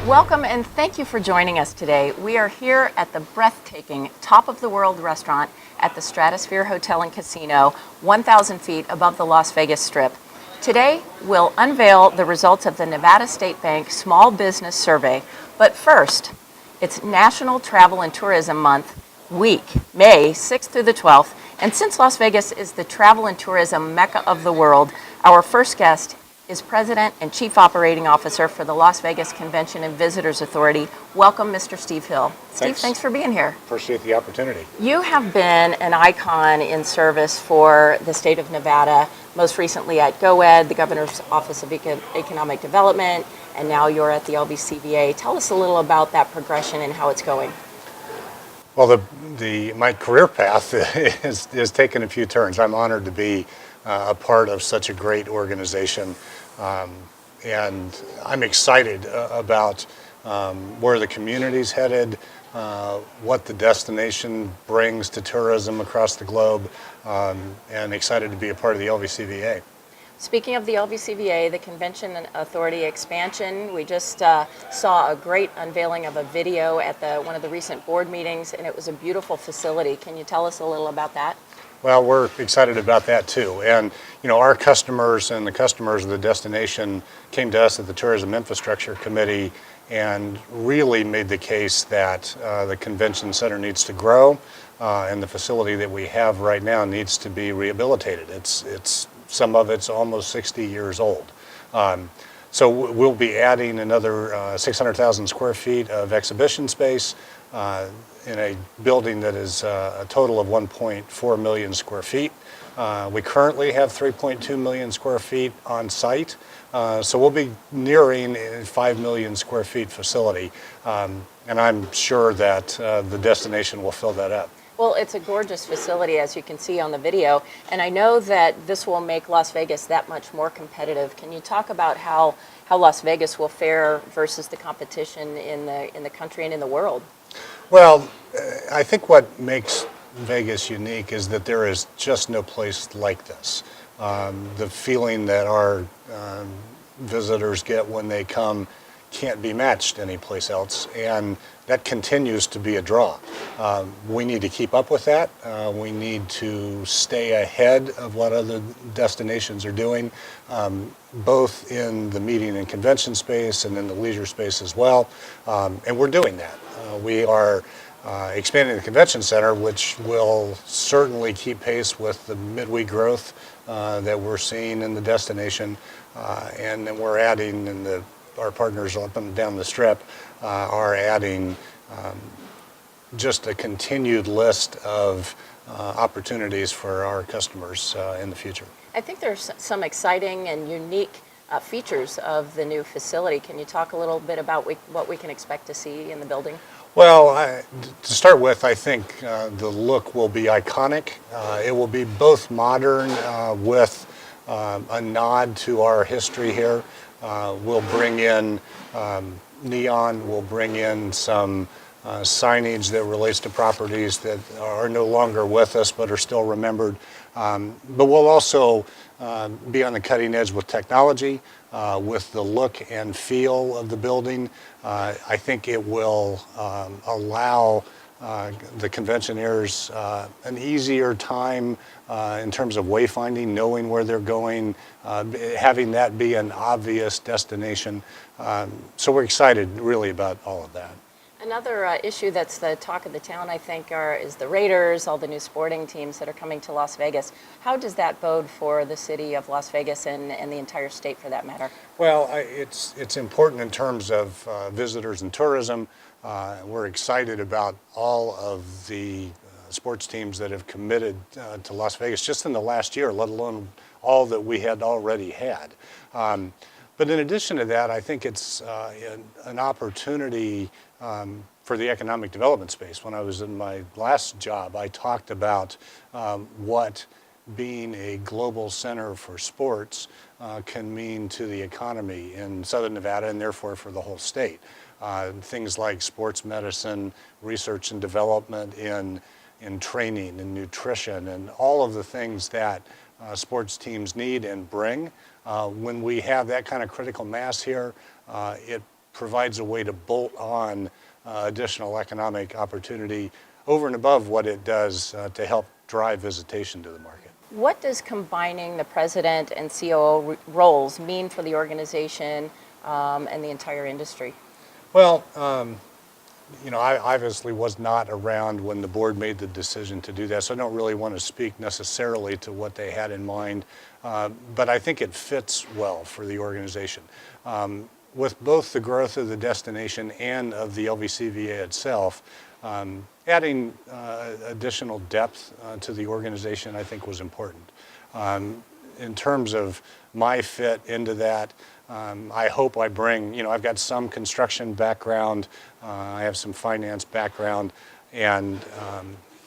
Welcome and thank you for joining us today. We are here at the breathtaking Top of the World restaurant at the Stratosphere Hotel and Casino, 1,000 feet above the Las Vegas Strip. Today, we'll unveil the results of the Nevada State Bank Small Business Survey. But first, it's National Travel and Tourism Month week, May 6th through the 12th. And since Las Vegas is the travel and tourism mecca of the world, our first guest is President and Chief Operating Officer for the Las Vegas Convention and Visitors Authority. Welcome, Mr. Steve Hill. Steve, thanks for being here. Appreciate the opportunity. You have been an icon in service for the state of Nevada, most recently at GOED, the Governor's Office of Economic Development, and now you're at the LVCVA. Tell us a little about that progression and how it's going. Well, my career path has taken a few turns. I'm honored to be a part of such a great organization, and I'm excited about where the community's headed, what the destination brings to tourism across the globe, and excited to be a part of the LVCVA. Speaking of the LVCVA, the Convention Authority expansion, we just saw a great unveiling of a video at one of the recent board meetings, and it was a beautiful facility. Can you tell us a little about that? Well, we're excited about that too. And, you know, our customers and the customers of the destination came to us at the Tourism Infrastructure Committee and really made the case that the convention center needs to grow, and the facility that we have right now needs to be rehabilitated. Some of it's almost 60 years old. So we'll be adding another 600,000 square feet of exhibition space in a building that is a total of 1.4 million square feet. We currently have 3.2 million square feet on site, so we'll be nearing a 5 million square feet facility, and I'm sure that the destination will fill that up. Well, it's a gorgeous facility, as you can see on the video, and I know that this will make Las Vegas that much more competitive. Can you talk about how Las Vegas will fare versus the competition in the country and in the world? Well, I think what makes Vegas unique is that there is just no place like this. The feeling that our visitors get when they come can't be matched anyplace else, and that continues to be a draw. We need to keep up with that. We need to stay ahead of what other destinations are doing, both in the meeting and convention space and in the leisure space as well, and we're doing that. We are expanding the convention center, which will certainly keep pace with the midweek growth that we're seeing in the destination, and then we're adding our partners up and down the strip are adding just a continued list of opportunities for our customers in the future. I think there's some exciting and unique features of the new facility. Can you talk a little bit about what we can expect to see in the building? Well, to start with, I think the look will be iconic. It will be both modern with a nod to our history here. We'll bring in neon, we'll bring in some signage that relates to properties that are no longer with us but are still remembered. But we'll also be on the cutting edge with technology, with the look and feel of the building. I think it will allow the conventioneers an easier time in terms of wayfinding, knowing where they're going, having that be an obvious destination. So we're excited really about all of that. Another issue that's the talk of the town, I think, is the Raiders, all the new sporting teams that are coming to Las Vegas. How does that bode for the city of Las Vegas and the entire state for that matter? Well, it's important in terms of visitors and tourism. We're excited about all of the sports teams that have committed to Las Vegas just in the last year, let alone all that we had already had. But in addition to that, I think it's an opportunity for the economic development space. When I was in my last job, I talked about what being a global center for sports can mean to the economy in Southern Nevada and therefore for the whole state. Things like sports medicine, research and development in training and nutrition and all of the things that sports teams need and bring. When we have that kind of critical mass here, it provides a way to bolt on additional economic opportunity over and above what it does to help drive visitation to the market. What does combining the president and COO roles mean for the organization and the entire industry? Well, I obviously was not around when the board made the decision to do that, so I don't really want to speak necessarily to what they had in mind, but I think it fits well for the organization. With both the growth of the destination and of the LVCVA itself, adding additional depth to the organization I think was important. In terms of my fit into that, I hope I bring, I've got some construction background, I have some finance background, and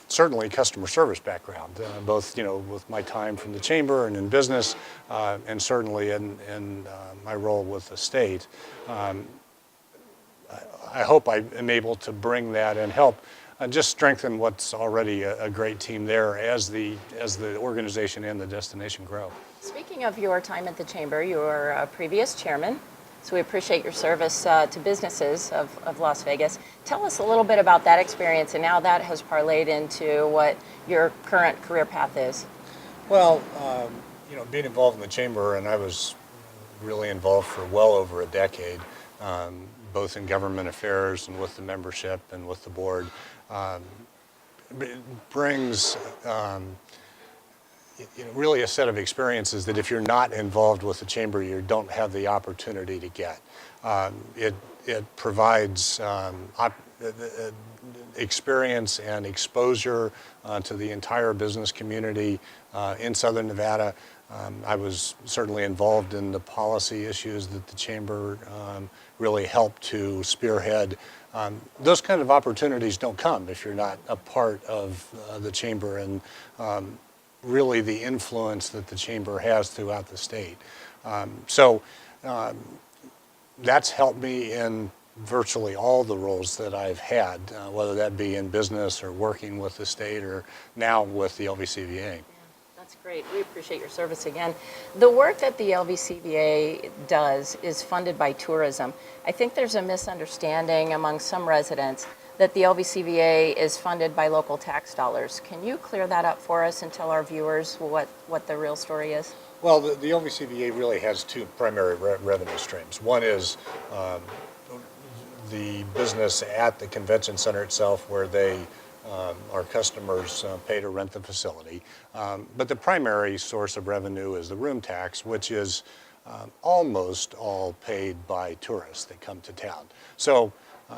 certainly customer service background, both, with my time from the chamber and in business, and certainly in my role with the state. I hope I am able to bring that and help just strengthen what's already a great team there as the organization and the destination grow. Speaking of your time at the Chamber, you were a previous chairman, so we appreciate your service to businesses of Las Vegas. Tell us a little bit about that experience and how that has parlayed into what your current career path is. Well, being involved in the Chamber, and I was really involved for well over a decade, both in government affairs and with the membership and with the board, it brings really a set of experiences that if you're not involved with the Chamber, you don't have the opportunity to get. It provides experience and exposure to the entire business community in Southern Nevada. I was certainly involved in the policy issues that the Chamber really helped to spearhead. Those kind of opportunities don't come if you're not a part of the Chamber and really the influence that the Chamber has throughout the state. So that's helped me in virtually all the roles that I've had, whether that be in business or working with the state or now with the LVCVA. That's great. We appreciate your service again. The work that the LVCVA does is funded by tourism. I think there's a misunderstanding among some residents that the LVCVA is funded by local tax dollars. Can you clear that up for us and tell our viewers what the real story is? Well, the LVCVA really has two primary revenue streams. One is the business at the convention center itself, where our customers pay to rent the facility. But the primary source of revenue is the room tax, which is almost all paid by tourists that come to town. So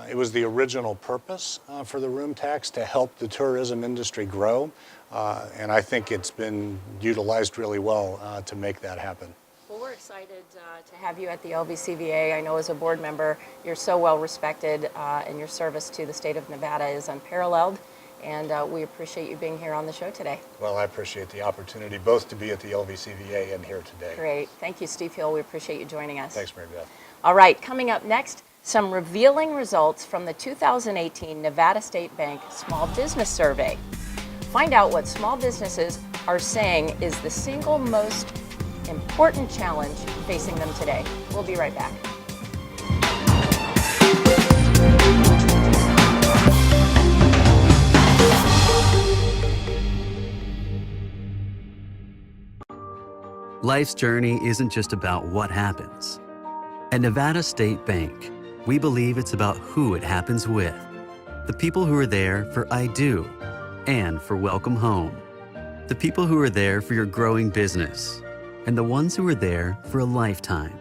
it was the original purpose for the room tax to help the tourism industry grow, and I think it's been utilized really well to make that happen. Well, we're excited to have you at the LVCVA. I know as a board member, you're so well respected, and your service to the state of Nevada is unparalleled, and we appreciate you being here on the show today. Well, I appreciate the opportunity both to be at the LVCVA and here today. Great. Thank you, Steve Hill. We appreciate you joining us. Thanks, Mary Beth. All right, coming up next, some revealing results from the 2018 Nevada State Bank Small Business Survey. Find out what small businesses are saying is the single most important challenge facing them today. We'll be right back. Life's journey isn't just about what happens. At Nevada State Bank, we believe it's about who it happens with. The people who are there for I Do and for Welcome Home. The people who are there for your growing business. And the ones who are there for a lifetime.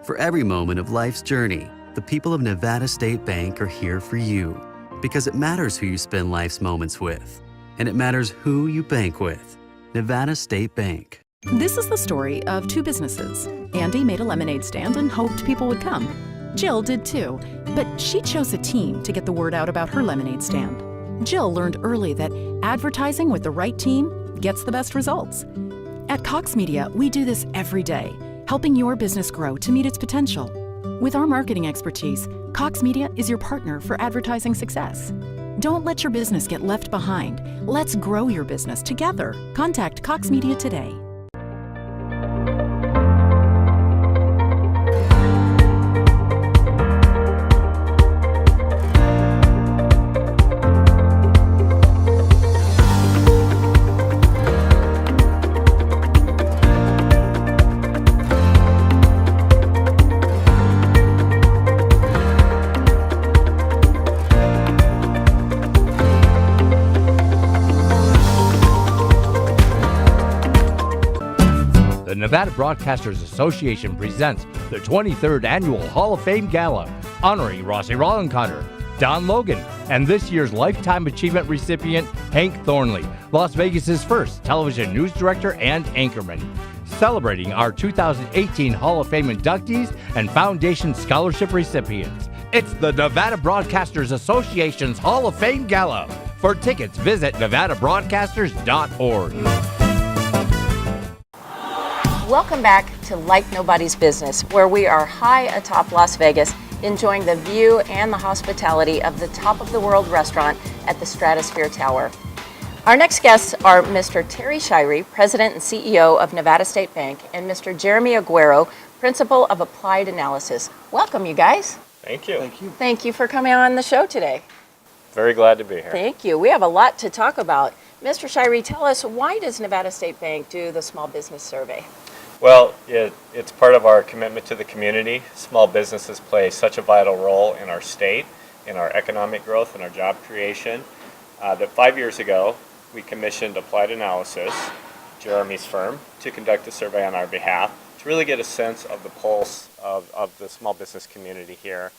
For every moment of life's journey, the people of Nevada State Bank are here for you. Because it matters who you spend life's moments with. And it matters who you bank with. Nevada State Bank. This is the story of two businesses. Andy made a lemonade stand and hoped people would come. Jill did too, but she chose a team to get the word out about her lemonade stand. Jill learned early that advertising with the right team gets the best results. At Cox Media, we do this every day, helping your business grow to meet its potential. With our marketing expertise, Cox Media is your partner for advertising success. Don't let your business get left behind. Let's grow your business together. Contact Cox Media today. Nevada Broadcasters Association presents the 23rd Annual Hall of Fame Gala, honoring Rossi Rollencotter, Don Logan, and this year's Lifetime Achievement recipient, Hank Thornley, Las Vegas's first television news director and anchorman. Celebrating our 2018 Hall of Fame inductees and Foundation Scholarship recipients. It's the Nevada Broadcasters Association's Hall of Fame Gala. For tickets, visit nevadabroadcasters.org. Welcome back to Like Nobody's Business, where we are high atop Las Vegas, enjoying the view and the hospitality of the top of the world restaurant at the Stratosphere Tower. Our next guests are Mr. Terry Shirey, President and CEO of Nevada State Bank, and Mr. Jeremy Aguero, Principal of Applied Analysis. Welcome, you guys. Thank you. Thank you. Thank you for coming on the show today. Very glad to be here. Thank you. We have a lot to talk about. Mr. Shirey, tell us, why does Nevada State Bank do the Small Business Survey? Well, it's part of our commitment to the community. Small businesses play such a vital role in our state, in our economic growth, and our job creation, that 5 years ago, we commissioned Applied Analysis, Jeremy's firm, to conduct a survey on our behalf to really get a sense of the pulse of the small business community here,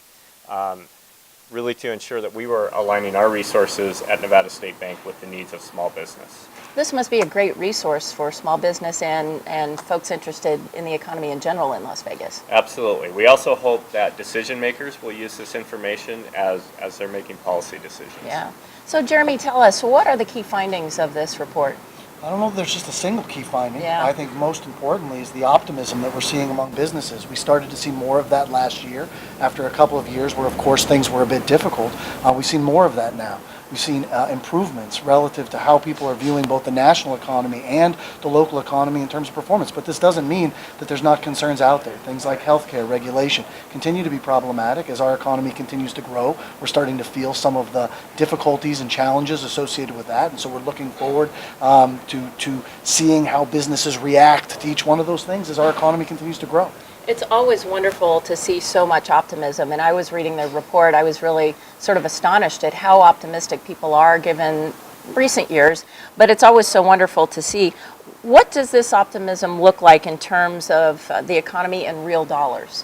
really to ensure that we were aligning our resources at Nevada State Bank with the needs of small business. This must be a great resource for small business and folks interested in the economy in general in Las Vegas. Absolutely. We also hope that decision makers will use this information as they're making policy decisions. Yeah. So Jeremy, tell us, what are the key findings of this report? I don't know if there's just a single key finding. Yeah. I think most importantly is the optimism that we're seeing among businesses. We started to see more of that last year after a couple of years where, of course, things were a bit difficult. We've seen more of that now. We've seen improvements relative to how people are viewing both the national economy and the local economy in terms of performance. But this doesn't mean that there's not concerns out there. Things like healthcare, regulation continue to be problematic as our economy continues to grow. We're starting to feel some of the difficulties and challenges associated with that. And so we're looking forward to seeing how businesses react to each one of those things as our economy continues to grow. It's always wonderful to see so much optimism, and I was reading the report. I was really sort of astonished at how optimistic people are given recent years, but it's always so wonderful to see. What does this optimism look like in terms of the economy in real dollars?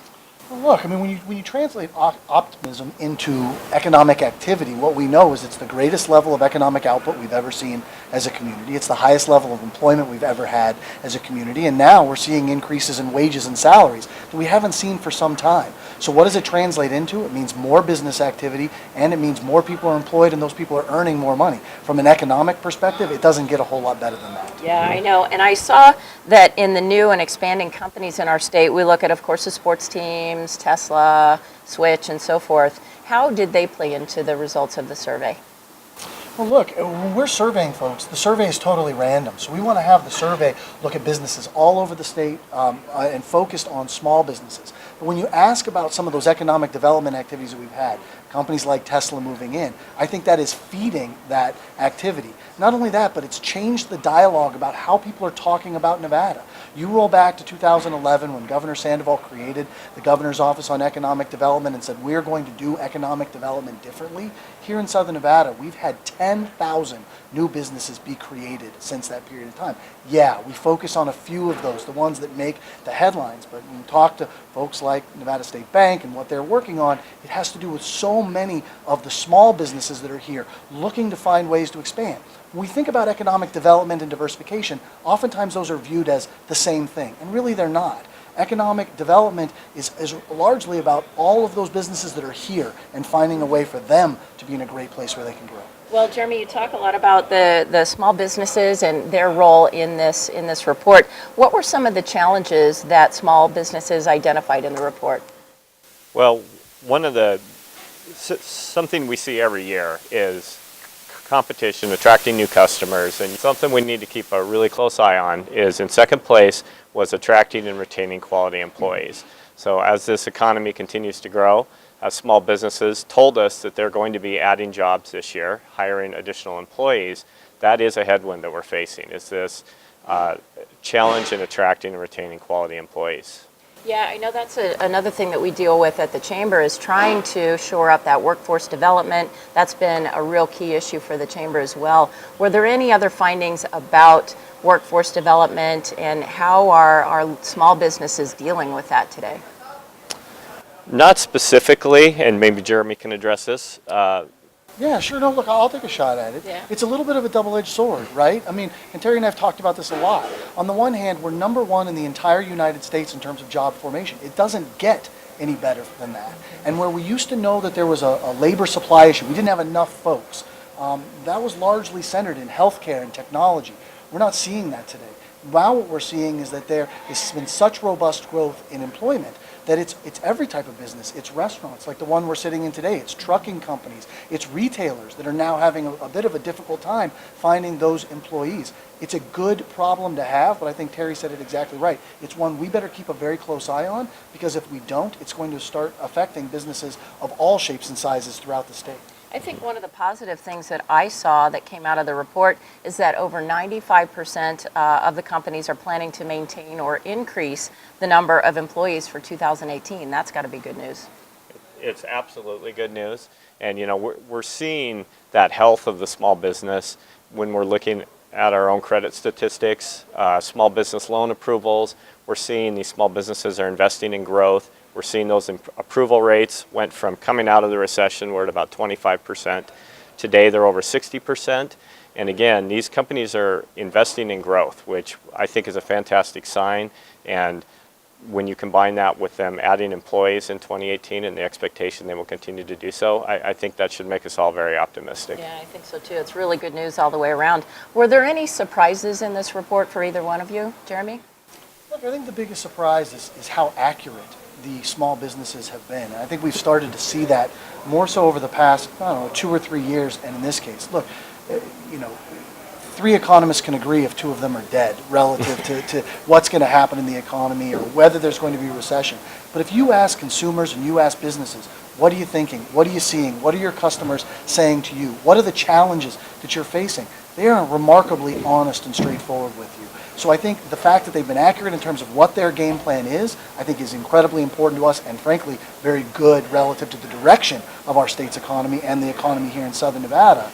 Well, look, I mean, when you translate optimism into economic activity, what we know is it's the greatest level of economic output we've ever seen as a community. It's the highest level of employment we've ever had as a community, and now we're seeing increases in wages and salaries that we haven't seen for some time. So what does it translate into? It means more business activity, and it means more people are employed, and those people are earning more money. From an economic perspective, it doesn't get a whole lot better than that. Yeah, I know. And I saw that in the new and expanding companies in our state, we look at, of course, the sports teams, Tesla, Switch, and so forth. How did they play into the results of the survey? Well, look, when we're surveying folks, the survey is totally random. So we want to have the survey look at businesses all over the state and focused on small businesses. But when you ask about some of those economic development activities that we've had, companies like Tesla moving in, I think that is feeding that activity. Not only that, but it's changed the dialogue about how people are talking about Nevada. You roll back to 2011 when Governor Sandoval created the Governor's Office on Economic Development and said, we're going to do economic development differently. Here in Southern Nevada, we've had 10,000 new businesses be created since that period of time. Yeah, we focus on a few of those, the ones that make the headlines, but when you talk to folks like Nevada State Bank and what they're working on, it has to do with so many of the small businesses that are here looking to find ways to expand. When we think about economic development and diversification, oftentimes those are viewed as the same thing, and really they're not. Economic development is largely about all of those businesses that are here and finding a way for them to be in a great place where they can grow. Well, Jeremy, you talk a lot about the small businesses and their role in this report. What were some of the challenges that small businesses identified in the report? Well, something we see every year is competition, attracting new customers, and something we need to keep a really close eye on is in second place was attracting and retaining quality employees. So as this economy continues to grow, as small businesses told us that they're going to be adding jobs this year, hiring additional employees, that is a headwind that we're facing, is this challenge in attracting and retaining quality employees. Yeah, I know that's another thing that we deal with at the Chamber is trying to shore up that workforce development. That's been a real key issue for the Chamber as well. Were there any other findings about workforce development and how are our small businesses dealing with that today? Not specifically, and maybe Jeremy can address this. Yeah, sure. No, look, I'll take a shot at it. Yeah. It's a little bit of a double-edged sword, right? I mean, and Terry and I have talked about this a lot. On the one hand, we're number one in the entire United States in terms of job formation. It doesn't get any better than that. And where we used to know that there was a labor supply issue, we didn't have enough folks, that was largely centered in healthcare and technology. We're not seeing that today. Now what we're seeing is that there has been such robust growth in employment that it's every type of business. It's restaurants like the one we're sitting in today. It's trucking companies. It's retailers that are now having a bit of a difficult time finding those employees. It's a good problem to have, but I think Terry said it exactly right. It's one we better keep a very close eye on, because if we don't, it's going to start affecting businesses of all shapes and sizes throughout the state. I think one of the positive things that I saw that came out of the report is that over 95% of the companies are planning to maintain or increase the number of employees for 2018. That's got to be good news. It's absolutely good news. And, you know, we're seeing that health of the small business when we're looking at our own credit statistics, small business loan approvals. We're seeing these small businesses are investing in growth. We're seeing those approval rates went from coming out of the recession, we're at about 25%. Today they're over 60%. And again, these companies are investing in growth, which I think is a fantastic sign. And when you combine that with them adding employees in 2018 and the expectation they will continue to do so, I think that should make us all very optimistic. Yeah, I think so too. It's really good news all the way around. Were there any surprises in this report for either one of you? Jeremy? Look, I think the biggest surprise is how accurate the small businesses have been. And I think we've started to see that more so over the past, I don't know, 2 or 3 years. And in this case, look, you know, 3 economists can agree if 2 of them are dead relative to what's going to happen in the economy or whether there's going to be a recession. But if you ask consumers and you ask businesses, what are you thinking? What are you seeing? What are your customers saying to you? What are the challenges that you're facing? They are remarkably honest and straightforward with you. So I think the fact that they've been accurate in terms of what their game plan is, I think is incredibly important to us and frankly very good relative to the direction of our state's economy and the economy here in Southern Nevada.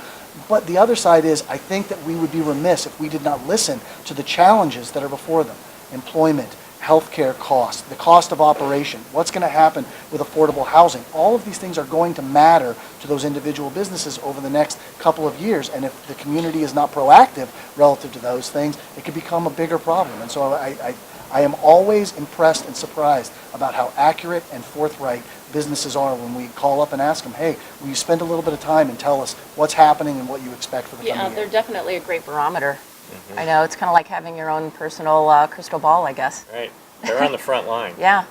But the other side is, I think that we would be remiss if we did not listen to the challenges that are before them. Employment, healthcare costs, the cost of operation, what's going to happen with affordable housing. All of these things are going to matter to those individual businesses over the next couple of years. And if the community is not proactive relative to those things, it could become a bigger problem. And so I am always impressed and surprised about how accurate and forthright businesses are when we call up and ask them, hey, will you spend a little bit of time and tell us what's happening and what you expect for the coming year? Yeah, they're definitely a great barometer. Mm-hmm. I know, it's kind of like having your own personal crystal ball, I guess. Right. They're on the front line. Yeah.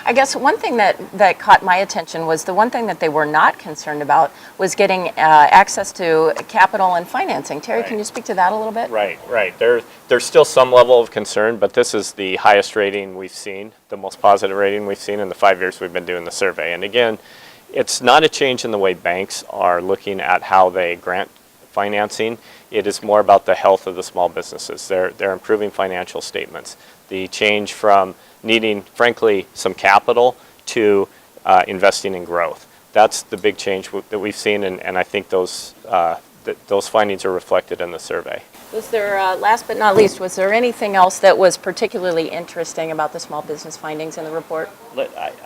I guess one thing that caught my attention was the one thing that they were not concerned about was getting access to capital and financing. Terry, Right. Can you speak to that a little bit? Right. There's still some level of concern, but this is the highest rating we've seen, the most positive rating we've seen in the 5 years we've been doing the survey. And again, it's not a change in the way banks are looking at how they grant financing. It is more about the health of the small businesses. They're improving financial statements. The change from needing, frankly, some capital to investing in growth. That's the big change that we've seen, and I think those findings are reflected in the survey. Was there, last but not least, was there anything else that was particularly interesting about the small business findings in the report?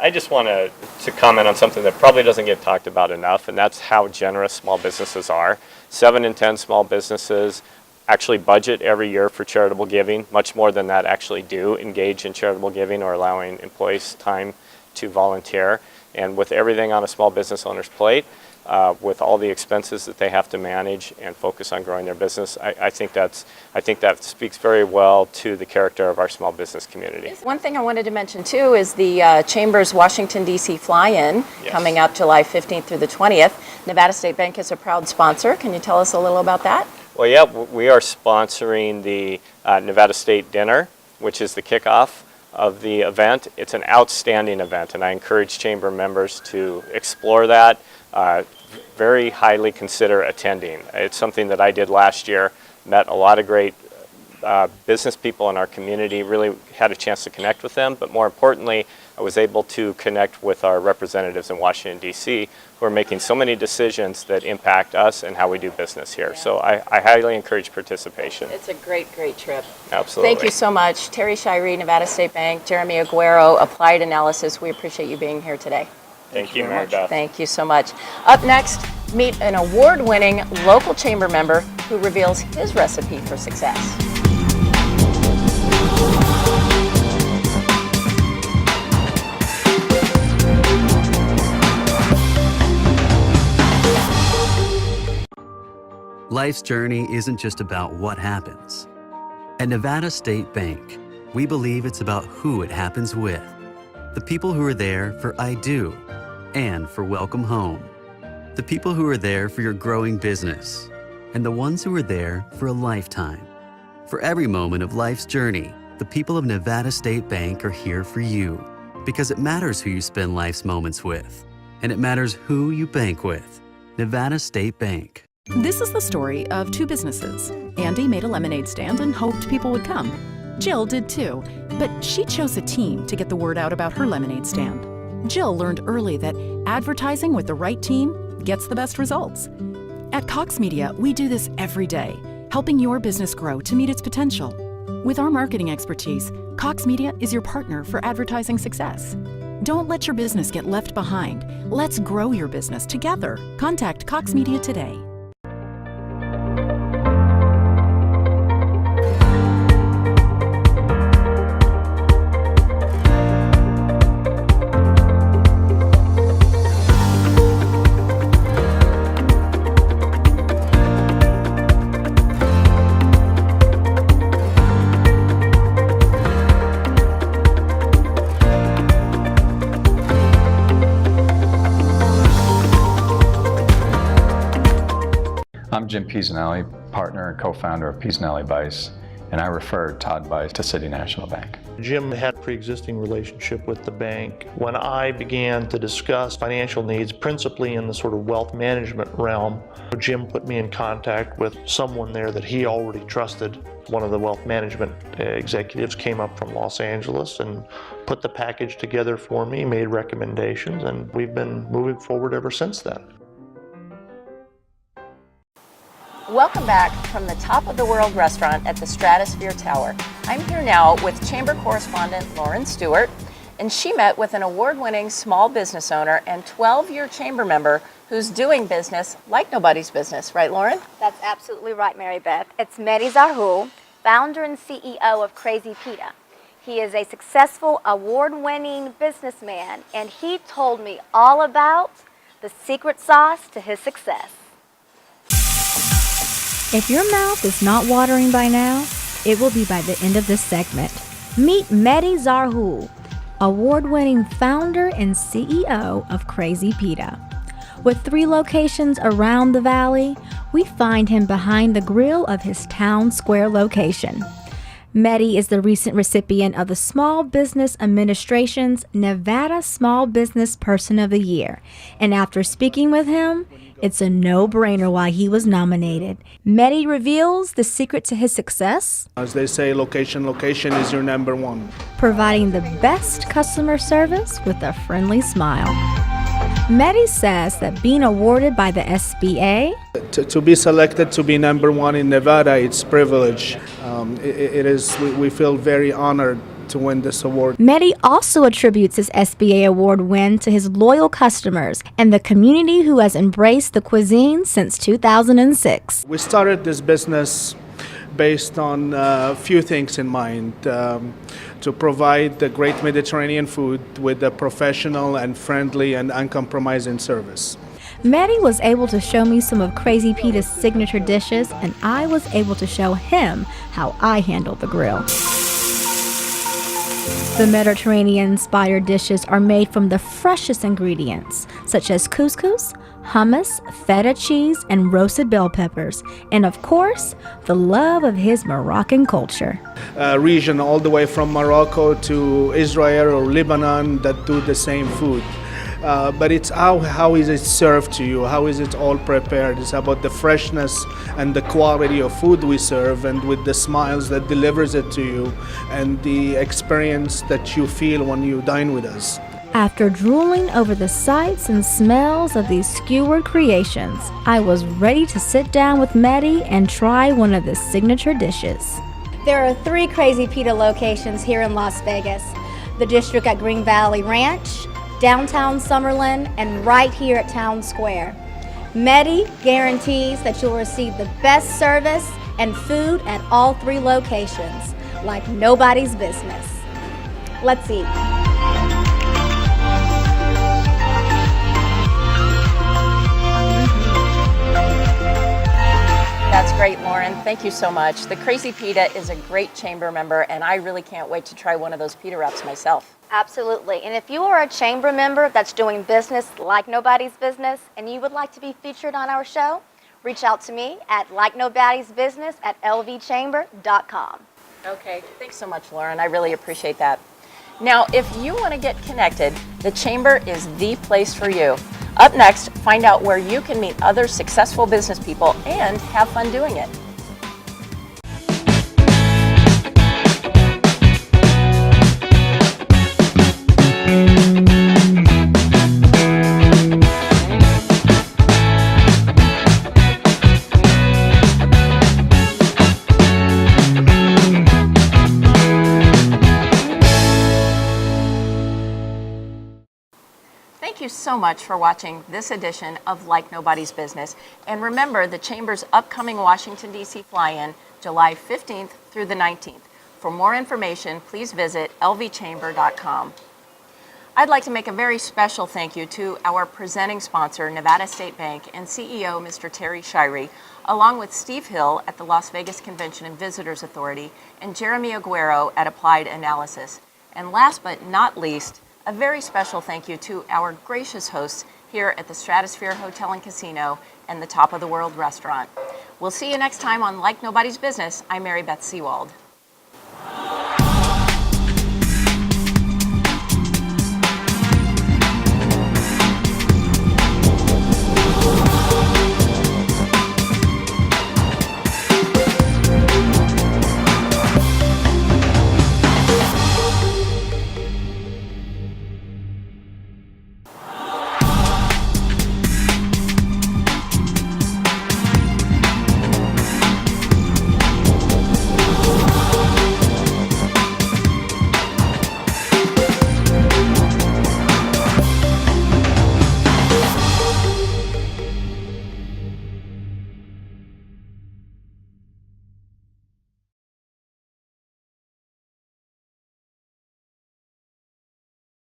I just want to comment on something that probably doesn't get talked about enough, and that's how generous small businesses are. 7 in 10 small businesses actually budget every year for charitable giving. Much more than that actually do engage in charitable giving or allowing employees time to volunteer. And with everything on a small business owner's plate, with all the expenses that they have to manage and focus on growing their business, I think that speaks very well to the character of our small business community. One thing I wanted to mention too is the Chamber's Washington, D.C. fly-in coming up July 15th through the 20th. Nevada State Bank is a proud sponsor. Can you tell us a little about that? Well, yeah, we are sponsoring the Nevada State Dinner, which is the kickoff of the event. It's an outstanding event, and I encourage Chamber members to explore that. Very highly consider attending. It's something that I did last year, met a lot of great business people in our community, really had a chance to connect with them, but more importantly, I was able to connect with our representatives in Washington, D.C., who are making so many decisions that impact us and how we do business here. Yeah. So I highly encourage participation. It's a great, great trip. Absolutely. Thank you so much. Terry Shirey, Nevada State Bank, Jeremy Aguero, Applied Analysis. We appreciate you being here today. Thank you, Mary Beth. Thank you so much. Up next, meet an award-winning local chamber member who reveals his recipe for success. Life's journey isn't just about what happens. At Nevada State Bank, we believe it's about who it happens with. The people who are there for I do and for welcome home. The people who are there for your growing business and the ones who are there for a lifetime. For every moment of life's journey, the people of Nevada State Bank are here for you because it matters who you spend life's moments with and it matters who you bank with. Nevada State Bank. This is the story of two businesses. Andy made a lemonade stand and hoped people would come. Jill did too, but she chose a team to get the word out about her lemonade stand. Jill learned early that advertising with the right team gets the best results. At Cox Media, we do this every day, helping your business grow to meet its potential. With our marketing expertise, Cox Media is your partner for advertising success. Don't let your business get left behind. Let's grow your business together. Contact Cox Media today. I'm Jim Pisanelli, partner and co-founder of Pisanelli Vice, and I referred Todd Vice to City National Bank. Jim had a pre-existing relationship with the bank. When I began to discuss financial needs, principally in the sort of wealth management realm, Jim put me in contact with someone there that he already trusted. One of the wealth management executives came up from Los Angeles and put the package together for me, made recommendations, and we've been moving forward ever since then. Welcome back from the Top of the World restaurant at the Stratosphere Tower. I'm here now with Chamber correspondent Lauren Stuart, and she met with an award-winning small business owner and 12-year chamber member who's doing business like nobody's business. Right, Lauren? That's absolutely right, Mary Beth. It's Mehdi Zarhloul, founder and CEO of Crazy Pita. He is a successful, award-winning businessman, and he told me all about the secret sauce to his success. If your mouth is not watering by now, it will be by the end of this segment. Meet Mehdi Zarhloul, award-winning founder and CEO of Crazy Pita. With 3 locations around the valley, we find him behind the grill of his town square location. Mehdi is the recent recipient of the Small Business Administration's Nevada Small Business Person of the Year, and after speaking with him, it's a no-brainer why he was nominated. Mehdi reveals the secret to his success. As they say, location is your number one. Providing the best customer service with a friendly smile. Mehdi says that being awarded by the SBA, To be selected to be number one in Nevada, it's privilege. We feel very honored to win this award. Mehdi also attributes his SBA award win to his loyal customers and the community who has embraced the cuisine since 2006. We started this business based on a few things in mind. To provide the great Mediterranean food with a professional and friendly and uncompromising service. Mehdi was able to show me some of Crazy Pita's signature dishes, and I was able to show him how I handle the grill. The Mediterranean-inspired dishes are made from the freshest ingredients, such as couscous, hummus, feta cheese, and roasted bell peppers, and of course, the love of his Moroccan culture. Region all the way from Morocco to Israel or Lebanon that do the same food. but it's how is it served to you, how is it all prepared. It's about the freshness and the quality of food we serve, and with the smiles that delivers it to you, and the experience that you feel when you dine with us. After drooling over the sights and smells of these skewered creations, I was ready to sit down with Mehdi and try one of the signature dishes. There are 3 Crazy Pita locations here in Las Vegas. The district at Green Valley Ranch, downtown Summerlin, and right here at Town Square. Mehdi guarantees that you'll receive the best service and food at all 3 locations, like nobody's business. Let's eat. That's great, Lauren. Thank you so much. The Crazy Pita is a great chamber member, and I really can't wait to try one of those pita wraps myself. Absolutely. And if you are a chamber member that's doing business like nobody's business and you would like to be featured on our show, reach out to me at likenobodysbusiness@lvchamber.com. Okay, thanks so much, Lauren. I really appreciate that. Now, if you want to get connected, the Chamber is the place for you. Up next, find out where you can meet other successful business people and have fun doing it. Thank you so much for watching this edition of Like Nobody's Business. And remember the Chamber's upcoming Washington, D.C. fly-in, July 15th through the 19th. For more information, please visit lvchamber.com. I'd like to make a very special thank you to our presenting sponsor, Nevada State Bank, and CEO, Mr. Terry Shirey, along with Steve Hill at the Las Vegas Convention and Visitors Authority, and Jeremy Aguero at Applied Analysis. And last but not least, a very special thank you to our gracious hosts here at the Stratosphere Hotel and Casino and the Top of the World Restaurant. We'll see you next time on Like Nobody's Business. I'm Mary Beth Sewald.